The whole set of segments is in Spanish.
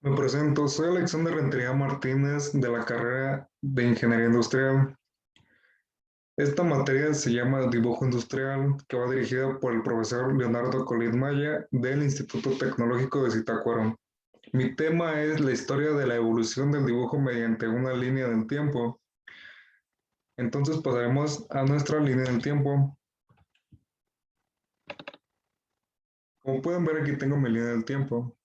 Me presento, soy Alexander Rentería Martínez de la carrera de Ingeniería Industrial. Esta materia se llama Dibujo Industrial, que va dirigida por el profesor Leonardo Colín Maya del Instituto Tecnológico de Zitácuaro. Mi tema es la historia de la evolución del dibujo mediante una línea del tiempo. Entonces pasaremos a nuestra línea del tiempo. Como pueden ver, aquí tengo mi línea del tiempo.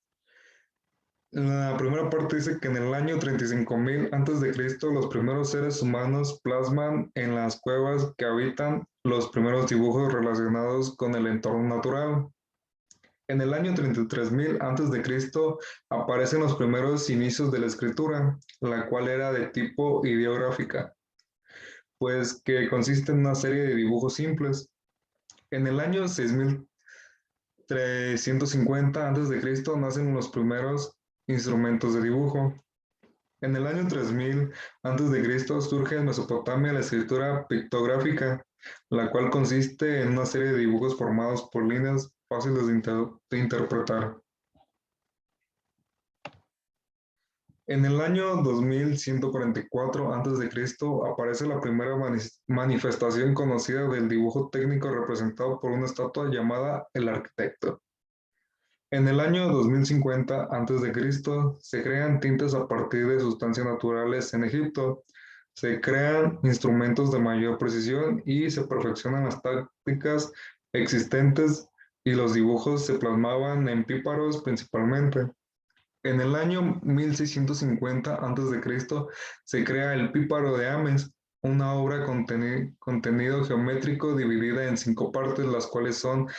La primera parte dice que en el año 35.000 antes de Cristo los primeros seres humanos plasman en las cuevas que habitan los primeros dibujos relacionados con el entorno natural. En el año 33.000 antes de Cristo aparecen los primeros inicios de la escritura, la cual era de tipo ideográfica, pues que consiste en una serie de dibujos simples. En el año 6.350 antes de Cristo nacen los primeros instrumentos de dibujo. En el año 3000 a.C. surge en Mesopotamia la escritura pictográfica, la cual consiste en una serie de dibujos formados por líneas fáciles de interpretar. En el año 2144 a.C. aparece la primera manifestación conocida del dibujo técnico representado por una estatua llamada El Arquitecto. En el año 2050 a.C. se crean tintes a partir de sustancias naturales en Egipto, se crean instrumentos de mayor precisión y se perfeccionan las tácticas existentes y los dibujos se plasmaban en píparos principalmente. En el año 1650 a.C. se crea el píparo de Ames, una obra contenido geométrico dividida en 5 partes, las cuales son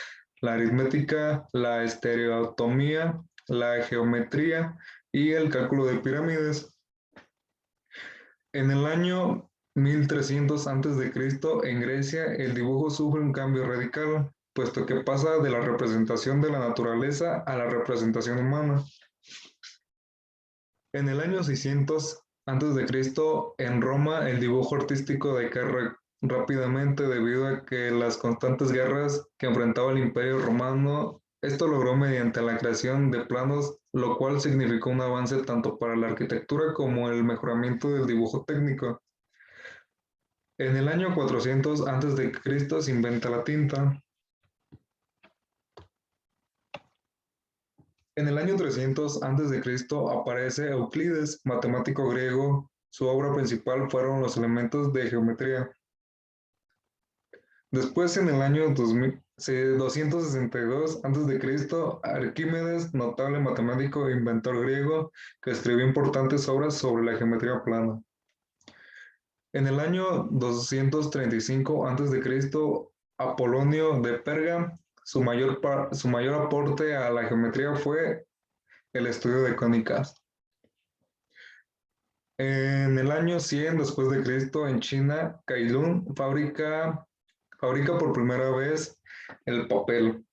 la aritmética, la estereotomía, la geometría y el cálculo de pirámides. En el año 1300 a.C., en Grecia, el dibujo sufre un cambio radical, puesto que pasa de la representación de la naturaleza a la representación humana. En el año 600 a.C., en Roma, el dibujo artístico decae rápidamente debido a que las constantes guerras que enfrentaba el Imperio Romano, esto logró mediante la creación de planos, lo cual significó un avance tanto para la arquitectura como el mejoramiento del dibujo técnico. En el año 400 a.C. se inventa la tinta. En el año 300 a.C. aparece Euclides, matemático griego. Su obra principal fueron los elementos de geometría. Después, en el año 262 a.C., Arquímedes, notable matemático e inventor griego, que escribió importantes obras sobre la geometría plana. En el año 235 a.C., Apolonio de Perga, su mayor aporte a la geometría fue el estudio de cónicas. En el año 100 después de Cristo, en China, Cailun fabrica por primera vez el papel,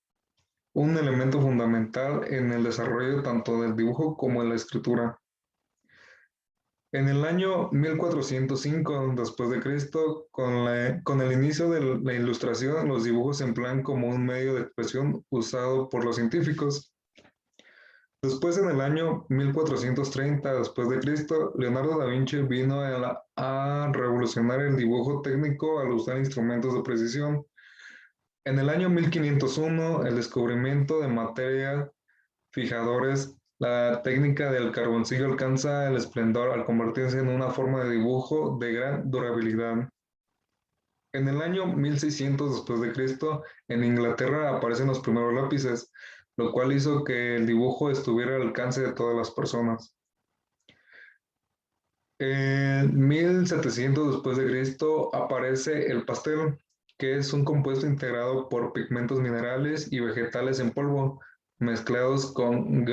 un elemento fundamental en el desarrollo tanto del dibujo como de la escritura. En el año 1405 después de Cristo, con el inicio de la ilustración, los dibujos se emplean como un medio de expresión usado por los científicos. Después, en el año 1430 después de Cristo, Leonardo da Vinci vino a revolucionar el dibujo técnico al usar instrumentos de precisión. En el año 1501, el descubrimiento de materia fijadores, la técnica del carboncillo alcanza el esplendor al convertirse en una forma de dibujo de gran durabilidad. En el año 1600 después de Cristo, en Inglaterra aparecen los primeros lápices, lo cual hizo que el dibujo estuviera al alcance de todas las personas. En 1700 después de Cristo aparece el pastel, que es un compuesto integrado por pigmentos minerales y vegetales en polvo, mezclados con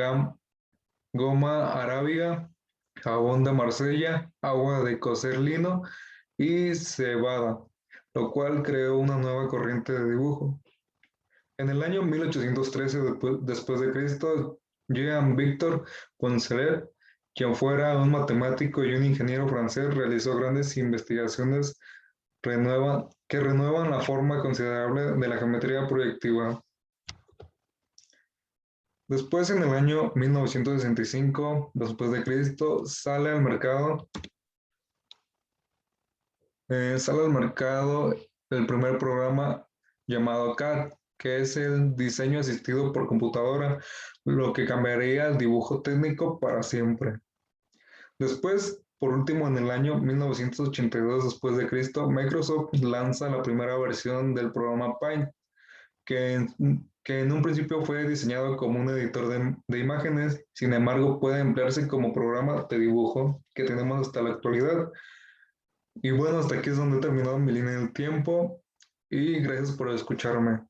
goma arábiga, jabón de Marsella, agua de cocer lino y cebada, lo cual creó una nueva corriente de dibujo. En el año 1813 después de Cristo, Jean-Victor Poncelet, quien fuera un matemático y un ingeniero francés, realizó grandes investigaciones que renuevan la forma considerable de la geometría proyectiva. Después, en el año 1965, después de Cristo, sale al mercado el primer programa llamado CAD, que es el diseño asistido por computadora, lo que cambiaría el dibujo técnico para siempre. Después, por último, en el año 1982 después de Cristo, Microsoft lanza la primera versión del programa Paint, que en un principio fue diseñado como un editor de imágenes, sin embargo puede emplearse como programa de dibujo que tenemos hasta la actualidad. Y bueno, hasta aquí es donde he terminado mi línea del tiempo y gracias por escucharme.